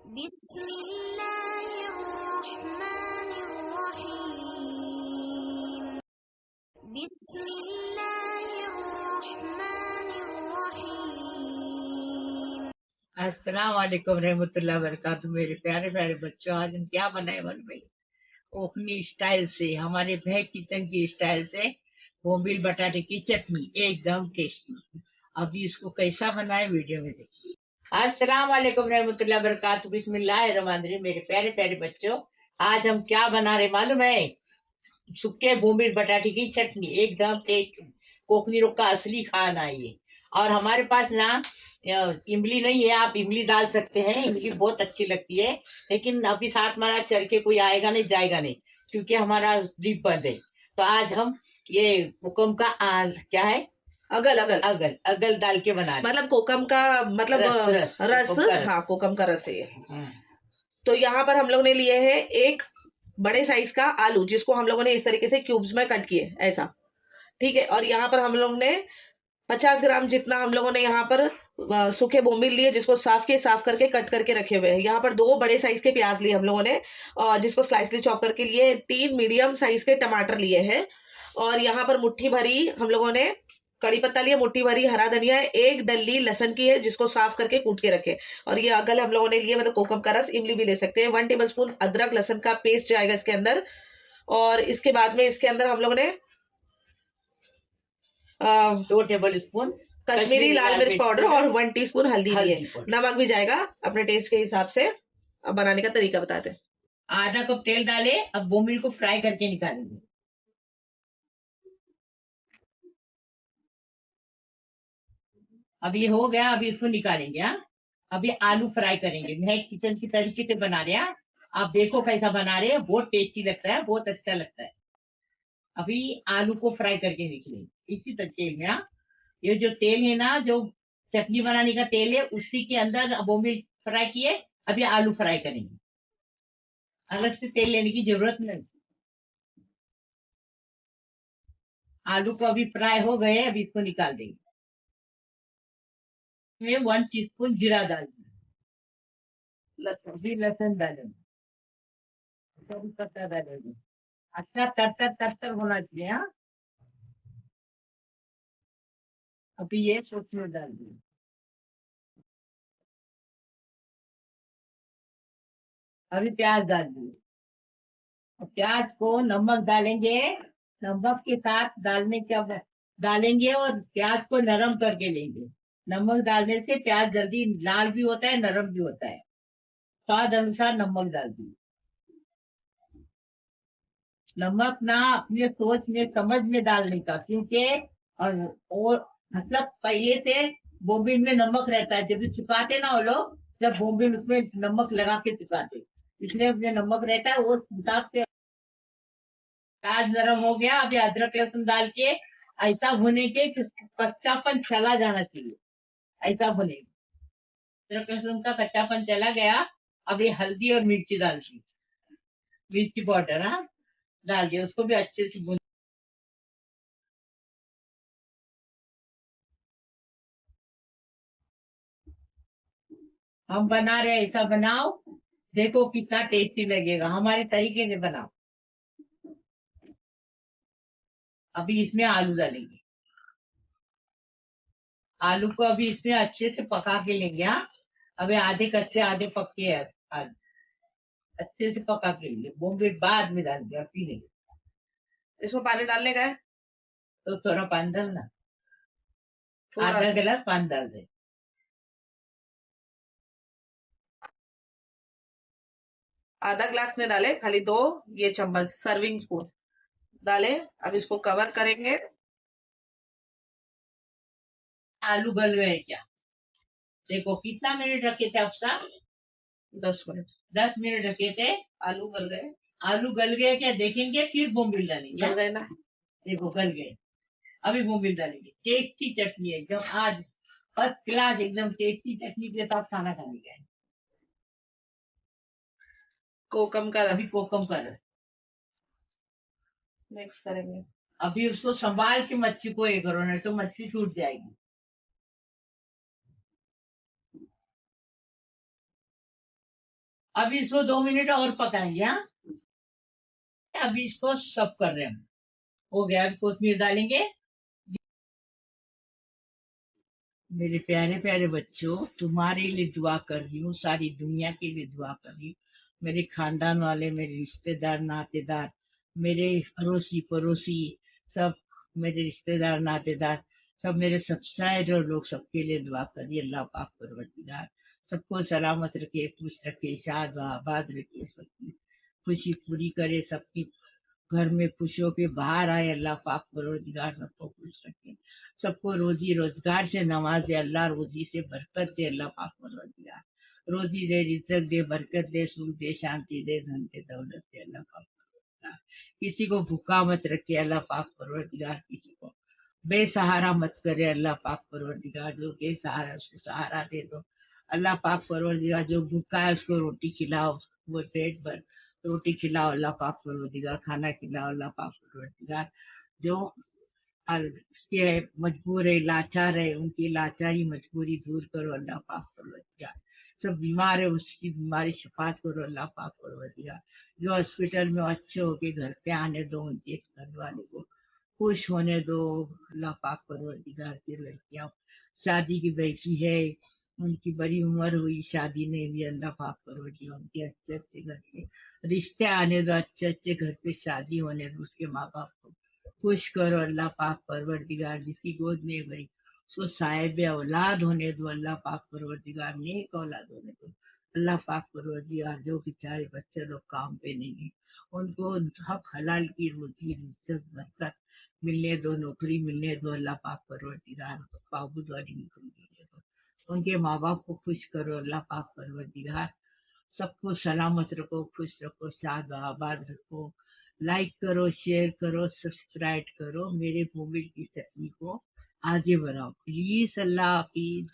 बिस्मिल्लाहिर्रहमानिर्रहीम। बिस्मिल्लाहिर्रहमानिर्रहीम। अस्सलाम वालेकुम रहमतुल्लाहि वबरकातुहू। मेरे प्यारे प्यारे बच्चों, आज हम क्या बनाए मन में ओखनी स्टाइल से, हमारे भै किचन की स्टाइल से बोम्बिल बटाटे की चटनी, एकदम टेस्टी। अभी इसको कैसा बनाए वीडियो में देखिए। अस्सलाम वालेकुम रहमतुल्लाहि वबरकातुहू। बिस्मिल्लाहिर्रहमानिर्रहीम। मेरे प्यारे प्यारे बच्चों, आज हम क्या बना रहे मालूम है? सूखे बोम्बिल बटाटे की चटनी, एकदम टेस्ट। कोकनी लोग का असली खाना है ये। और हमारे पास ना इमली नहीं है, आप इमली डाल सकते हैं, इमली बहुत अच्छी लगती है। लेकिन अभी साथ हमारा चल के कोई आएगा नहीं जाएगा नहीं, क्योंकि हमारा दीप बंद है। तो आज हम ये कोकम का क्या है, अगल अगल अगल अगल डाल के बना रहे। मतलब कोकम का मतलब रस कोकम का रस। हाँ, कोकम का रस है। हाँ। तो यहाँ पर हम लोग ने लिए है एक बड़े साइज का आलू, जिसको हम लोगों ने इस तरीके से क्यूब्स में कट किए ऐसा, ठीक है। और यहाँ पर हम लोग ने 50 ग्राम जितना हम लोगों ने यहाँ पर सूखे बोम्बिल लिए, जिसको साफ करके कट करके रखे हुए हैं। यहाँ पर 2 बड़े साइज के प्याज लिए हम लोगों ने, जिसको स्लाइसली चॉप करके लिए। 3 मीडियम साइज के टमाटर लिए हैं। और यहाँ पर मुट्ठी भरी हम लोगों ने कड़ी पत्ता लिया, मुट्ठी भरी हरा धनिया है, 1 डल्ली लहसन की है, जिसको साफ करके कूट के रखे। और ये अगल हम लोगों ने लिए, मतलब कोकम का रस। इमली भी ले सकते हैं। 1 टेबलस्पून अदरक लहसन का पेस्ट जाएगा इसके अंदर। और इसके बाद में इसके अंदर हम लोगों ने 2 टेबल स्पून कश्मीरी लाल मिर्च पाउडर और 1 टीस्पून हल्दी भी है। नमक भी जाएगा अपने टेस्ट के हिसाब से। अब बनाने का तरीका बताते हैं। आधा कप तेल डाले, अब बोम्बिल को फ्राई करके निकालेंगे। अब ये हो गया, अभी इसको निकालेंगे। हाँ, अभी आलू फ्राई करेंगे। मैं किचन की तरीके से बना रहे हैं, आप देखो कैसा बना रहे हैं। बहुत टेस्टी लगता है, बहुत अच्छा लगता है। अभी आलू को फ्राई करके निकलेंगे इसी तरीके में। हाँ, ये जो तेल है ना, जो चटनी बनाने का तेल है, उसी के अंदर बोम्बिल फ्राई किए। अभी आलू फ्राई करेंगे, अलग से तेल लेने की जरूरत नहीं। आलू को अभी फ्राई हो गए, अभी इसको निकाल देंगे। 1 टीस्पून जीरा डालेंगे, लहसुन डालेंगे, कड़ी पत्ता डालेंगे। अच्छा तर तर होना चाहिए। हाँ, अभी ये उसमें डाल दिए। अभी प्याज डाल दिए। प्याज को नमक डालेंगे, नमक के साथ डालेंगे और प्याज को नरम करके लेंगे। नमक डालने से प्याज जल्दी लाल भी होता है, नरम भी होता है। स्वाद अनुसार नमक डाल दिए। नमक ना अपने सोच में समझ में डालने का, क्योंकि और मतलब पहले से बोम्बिल में नमक रहता है। जब भी चुकाते ना वो लोग, जब बोम्बिल उसमें नमक लगा के चुकाते, इसलिए उसमें नमक रहता है, वो हिसाब से। प्याज नरम हो गया, अभी अदरक लहसुन डाल के ऐसा भुने के कि कच्चापन चला जाना चाहिए, ऐसा भुने। अदरक लहसुन का कच्चापन चला गया, अभी हल्दी और मिर्ची डाल दी, मिर्ची पाउडर। हाँ, डाल दिया, उसको भी अच्छे से भून। हम बना रहे, ऐसा बनाओ, देखो कितना टेस्टी लगेगा। हमारे तरीके से बनाओ। अभी इसमें आलू डालेंगे। आलू को अभी इसमें अच्छे से पका के लेंगे। हाँ, अभी आधे कच्चे आधे पक्के हैं आलू, अच्छे से पका के लिए बोम्बे बाद में डाल दिया पीने। इसमें पानी डालने का है तो थोड़ा पानी डालना, आधा गिलास पानी डाल दे। आधा ग्लास में डाले, खाली 2 ये चम्मच सर्विंग स्पून डाले। अब इसको कवर करेंगे। आलू गल गए क्या? देखो कितना मिनट रखे थे अफसा? 10 मिनट। 10 मिनट रखे थे। आलू गल गए। आलू गल गए क्या देखेंगे, फिर बोम्बिल डालेंगे। गल गए ना? देखो गल गए, अभी बोम्बिल डालेंगे। टेस्टी चटनी है एकदम, आज फर्स्ट क्लास एकदम टेस्टी चटनी के साथ खाना खाने का है। कोकम का अभी कोकम का रस मिक्स करेंगे। अभी उसको संभाल के मच्छी को ये करो, नहीं तो मच्छी छूट जाएगी। अब इसको 2 मिनट और पकाएंगे। हाँ, अभी इसको सब कर रहे हैं हम। हो गया, अभी कोथिमीर डालेंगे। मेरे प्यारे प्यारे बच्चों, तुम्हारे लिए दुआ कर रही हूँ, सारी दुनिया के लिए दुआ कर रही हूँ। मेरे खानदान वाले, मेरे रिश्तेदार नातेदार, मेरे अड़ोसी पड़ोसी, सब मेरे रिश्तेदार नातेदार, सब मेरे सब्सक्राइबर लोग, सबके लिए दुआ करिए। अल्लाह पाक परवरदिगार सबको सलामत रखे, खुश रखे, शाद व आबाद रखे, सबकी खुशी पूरी करे, सबकी घर में खुश होके बाहर आए। अल्लाह पाक परवरदिगार सबको खुश रखे, सबको रोजी रोजगार से नवाजे। अल्लाह रोजी से बरकत दे। अल्लाह पाक परवरदिगार रोजी दे, रिज़्क़ दे, बरकत दे, सुख दे, शांति दे, धन दे, दौलत दे। अल्लाह पाक परवरदिगार किसी को भूखा मत रखे। अल्लाह पाक परवरदिगार किसी को बेसहारा मत करे। अल्लाह पाक परवरदिगार जो बेसहारा उसको सहारा दे दो। अल्लाह पाक परवरदिगार जो भूखा है उसको रोटी खिलाओ, वो पेट भर रोटी खिलाओ। अल्लाह पाक परवरदिगार खाना खिलाओ। अल्लाह पाक परवरदिगार जो उसके मजबूर है, लाचार है, उनकी लाचारी मजबूरी दूर करो। अल्लाह पाक परवरदिगार सब बीमार है, उसकी बीमारी शफात करो। अल्लाह पाक परवरदिगार जो हॉस्पिटल में अच्छे होके घर पे आने दो, उनके घर वाले को खुश होने दो। अल्लाह पाक परवरदिगार से लड़कियां शादी की बैठी है, उनकी बड़ी उम्र हुई, शादी नहीं हुई। अल्लाह पाक परवरदिगार उनके अच्छे अच्छे घर पे रिश्ते आने दो, अच्छे अच्छे घर पे शादी होने दो, उसके माँ बाप को खुश करो। अल्लाह पाक परवरदिगार जिसकी गोद में भरी उसको साहिब औलाद होने दो। अल्लाह पाक परवरदिगार नेक औलाद होने दो। अल्लाह पाक परवरदिगार जो बेचारे बच्चे लोग काम पे नहीं है, उनको हक हलाल की रोजी इज्जत बरकत मिलने दो, नौकरी मिलने दो। अल्लाह पाक परवरदिगार पाबूद वाली नौकरी मिलने दो, उनके माँ बाप को खुश करो। अल्लाह पाक परवरदिगार सबको सलामत रखो, खुश रखो, शाद आबाद रखो। लाइक करो, शेयर करो, सब्सक्राइब करो, मेरे मोबाइल की चटनी को आगे बढ़ाओ प्लीज। अल्लाह हाफिज।